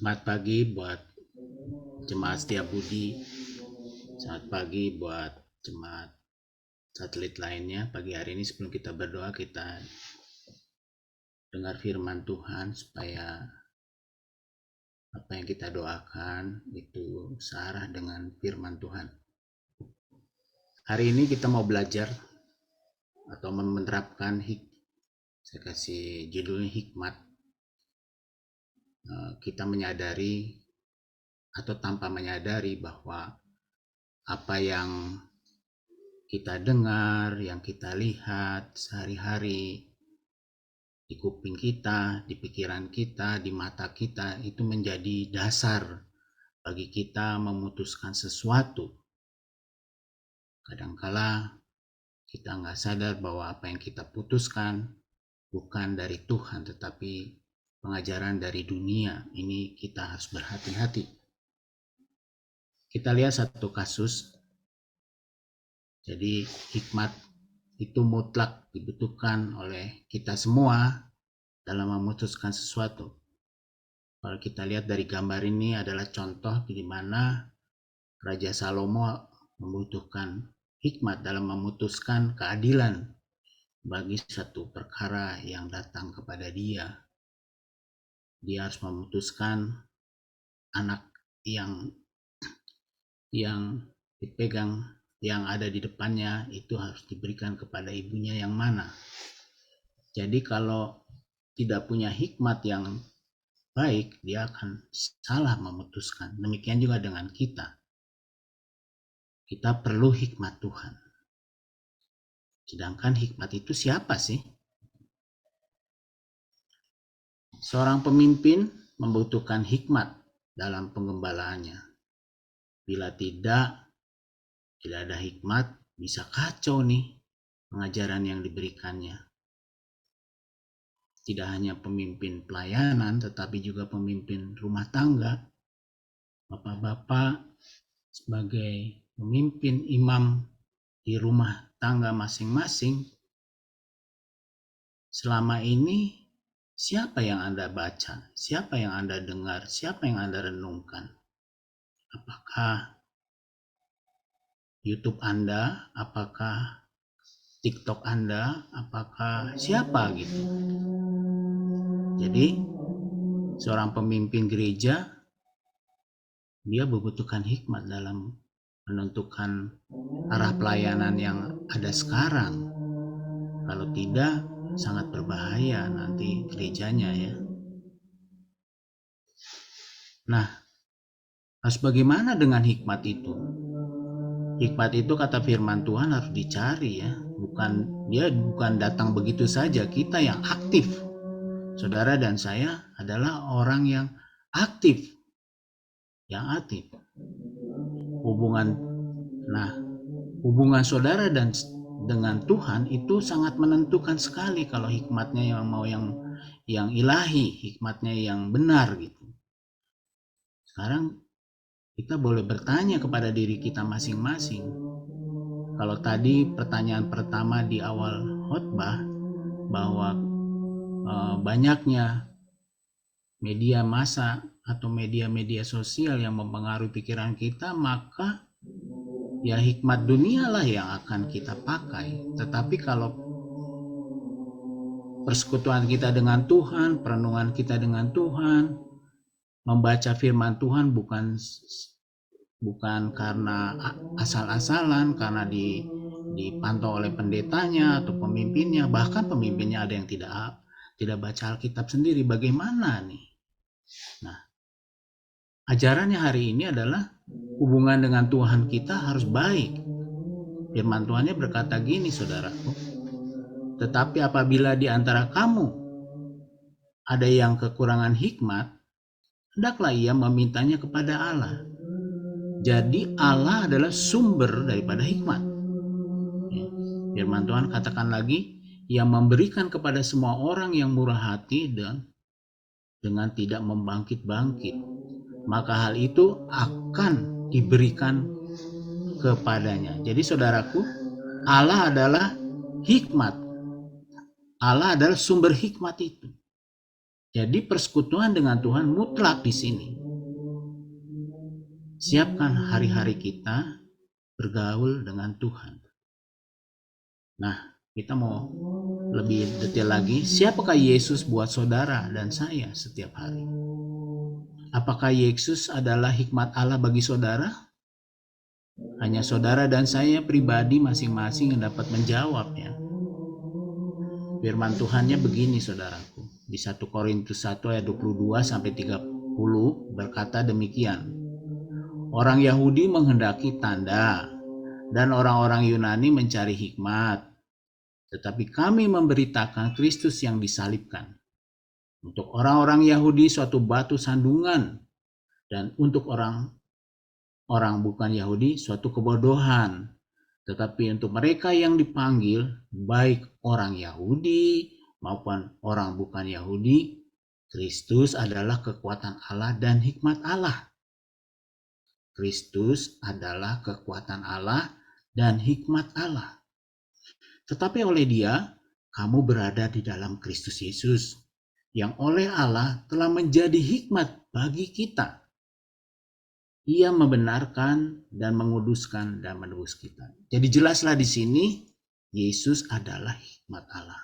Selamat pagi buat jemaat setia budi. Selamat pagi buat jemaat satelit lainnya. Pagi hari ini sebelum kita berdoa, kita dengar firman Tuhan supaya apa yang kita doakan itu searah dengan firman Tuhan. Hari ini kita mau belajar atau menerapkan saya kasih judulnya hikmat. Kita menyadari atau tanpa menyadari bahwa apa yang kita dengar, yang kita lihat sehari-hari, di kuping kita, di pikiran kita, di mata kita, itu menjadi dasar bagi kita memutuskan sesuatu. Kadangkala kita nggak sadar bahwa apa yang kita putuskan bukan dari Tuhan, tetapi pengajaran dari dunia. Ini kita harus berhati-hati. Kita lihat satu kasus. Jadi hikmat itu mutlak dibutuhkan oleh kita semua dalam memutuskan sesuatu. Kalau kita lihat dari gambar ini adalah contoh di mana Raja Salomo membutuhkan hikmat dalam memutuskan keadilan bagi satu perkara yang datang kepada dia. Dia harus memutuskan anak yang dipegang, yang ada di depannya itu harus diberikan kepada ibunya yang mana. Jadi kalau tidak punya hikmat yang baik, dia akan salah memutuskan. Demikian juga dengan kita. Kita perlu hikmat Tuhan. Sedangkan hikmat itu siapa sih? Seorang pemimpin membutuhkan hikmat dalam penggembalaannya. Bila tidak ada hikmat, bisa kacau nih pengajaran yang diberikannya. Tidak hanya pemimpin pelayanan, tetapi juga pemimpin rumah tangga. Bapak-bapak sebagai pemimpin imam di rumah tangga masing-masing, selama ini siapa yang Anda baca? Siapa yang Anda dengar? Siapa yang Anda renungkan? Apakah YouTube Anda? Apakah TikTok Anda? Apakah siapa gitu? Jadi seorang pemimpin gereja, dia membutuhkan hikmat dalam menentukan arah pelayanan yang ada sekarang. Kalau tidak, sangat berbahaya nanti gerejanya ya. Nah, harus bagaimana dengan hikmat itu? Hikmat itu kata firman Tuhan harus dicari ya. Bukan datang begitu saja. Kita yang aktif. Saudara dan saya adalah orang yang aktif. Yang aktif. Hubungan saudara dan dengan Tuhan itu sangat menentukan sekali kalau hikmatnya yang ilahi, hikmatnya yang benar gitu. Sekarang kita boleh bertanya kepada diri kita masing-masing. Kalau tadi pertanyaan pertama di awal khotbah bahwa banyaknya media massa atau media-media sosial yang mempengaruhi pikiran kita, maka ya hikmat dunia lah yang akan kita pakai. Tetapi kalau persekutuan kita dengan Tuhan, perenungan kita dengan Tuhan, membaca firman Tuhan bukan karena asal-asalan, karena dipantau oleh pendetanya atau pemimpinnya, bahkan pemimpinnya ada yang tidak baca Alkitab sendiri. Bagaimana nih? Nah, ajarannya hari ini adalah hubungan dengan Tuhan kita harus baik. Firman Tuhannya berkata gini, saudaraku. Tetapi apabila di antara kamu ada yang kekurangan hikmat, hendaklah ia memintanya kepada Allah. Jadi Allah adalah sumber daripada hikmat. Firman Tuhan katakan lagi, yang memberikan kepada semua orang yang murah hati dan dengan tidak membangkit-bangkit. Maka hal itu akan diberikan kepadanya. Jadi saudaraku, Allah adalah hikmat. Allah adalah sumber hikmat itu. Jadi persekutuan dengan Tuhan mutlak di sini. Siapkan hari-hari kita bergaul dengan Tuhan. Nah, kita mau lebih detail lagi, siapakah Yesus buat saudara dan saya setiap hari? Apakah Yesus adalah hikmat Allah bagi saudara? Hanya saudara dan saya pribadi masing-masing yang dapat menjawabnya. Firman Tuhannya begini saudaraku. Di 1 Korintus 1 ayat 22 sampai 30 berkata demikian. Orang Yahudi menghendaki tanda dan orang-orang Yunani mencari hikmat. Tetapi kami memberitakan Kristus yang disalibkan. Untuk orang-orang Yahudi suatu batu sandungan, dan untuk orang bukan Yahudi suatu kebodohan. Tetapi untuk mereka yang dipanggil, baik orang Yahudi maupun orang bukan Yahudi, Kristus adalah kekuatan Allah dan hikmat Allah. Kristus adalah kekuatan Allah dan hikmat Allah. Tetapi oleh Dia, kamu berada di dalam Kristus Yesus, yang oleh Allah telah menjadi hikmat bagi kita. Ia membenarkan dan menguduskan dan menebus kita. Jadi jelaslah di sini, Yesus adalah hikmat Allah.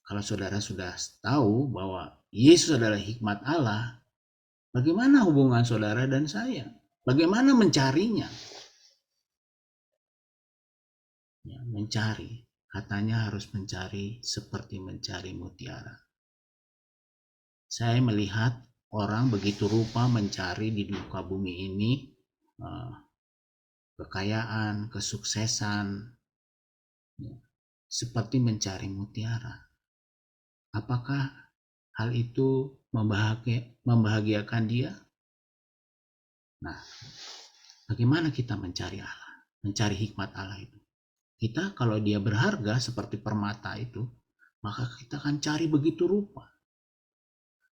Kalau saudara sudah tahu bahwa Yesus adalah hikmat Allah, bagaimana hubungan saudara dan saya? Bagaimana mencarinya? Ya, mencari. Katanya harus mencari seperti mencari mutiara. Saya melihat orang begitu rupa mencari di muka bumi ini kekayaan, kesuksesan, ya, seperti mencari mutiara. Apakah hal itu membahagiakan dia? Nah, bagaimana kita mencari Allah? Mencari hikmat Allah itu. Kita kalau dia berharga seperti permata itu, maka kita akan cari begitu rupa.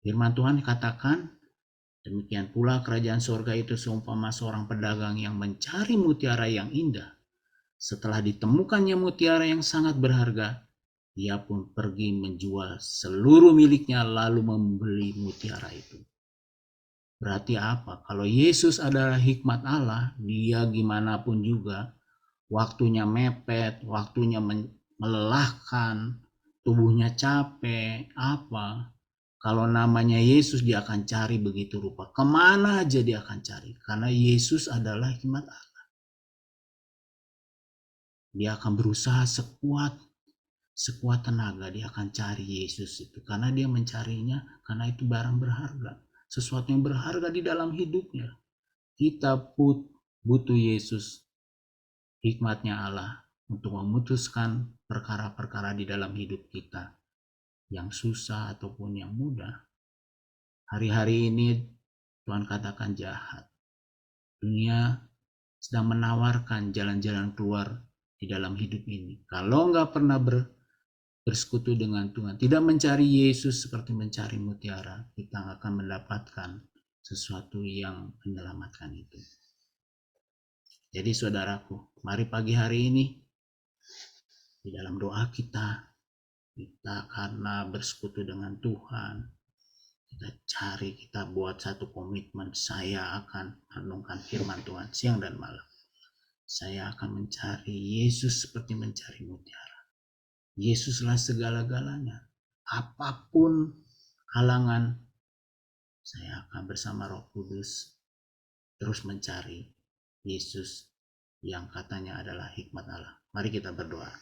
Firman Tuhan katakan, demikian pula kerajaan surga itu seumpama seorang pedagang yang mencari mutiara yang indah. Setelah ditemukannya mutiara yang sangat berharga, ia pun pergi menjual seluruh miliknya lalu membeli mutiara itu. Berarti apa? Kalau Yesus adalah hikmat Allah, dia gimana pun juga, waktunya mepet, waktunya melelahkan, tubuhnya capek, apa? Kalau namanya Yesus dia akan cari begitu rupa. Kemana aja dia akan cari. Karena Yesus adalah hikmat Allah. Dia akan berusaha sekuat tenaga dia akan cari Yesus itu. Karena dia mencarinya, karena itu barang berharga. Sesuatu yang berharga di dalam hidupnya. Kita butuh Yesus, hikmatnya Allah, untuk memutuskan perkara-perkara di dalam hidup kita. Yang susah ataupun yang mudah. Hari-hari ini Tuhan katakan jahat. Dunia sedang menawarkan jalan-jalan keluar di dalam hidup ini. Kalau nggak pernah bersekutu dengan Tuhan, tidak mencari Yesus seperti mencari mutiara, kita akan mendapatkan sesuatu yang menyelamatkan itu. Jadi saudaraku, mari pagi hari ini di dalam doa kita karena bersekutu dengan Tuhan, kita buat satu komitmen, saya akan merenungkan firman Tuhan siang dan malam. Saya akan mencari Yesus seperti mencari mutiara. Yesuslah segala-galanya. Apapun halangan, saya akan bersama Roh Kudus terus mencari Yesus yang katanya adalah hikmat Allah. Mari kita berdoa.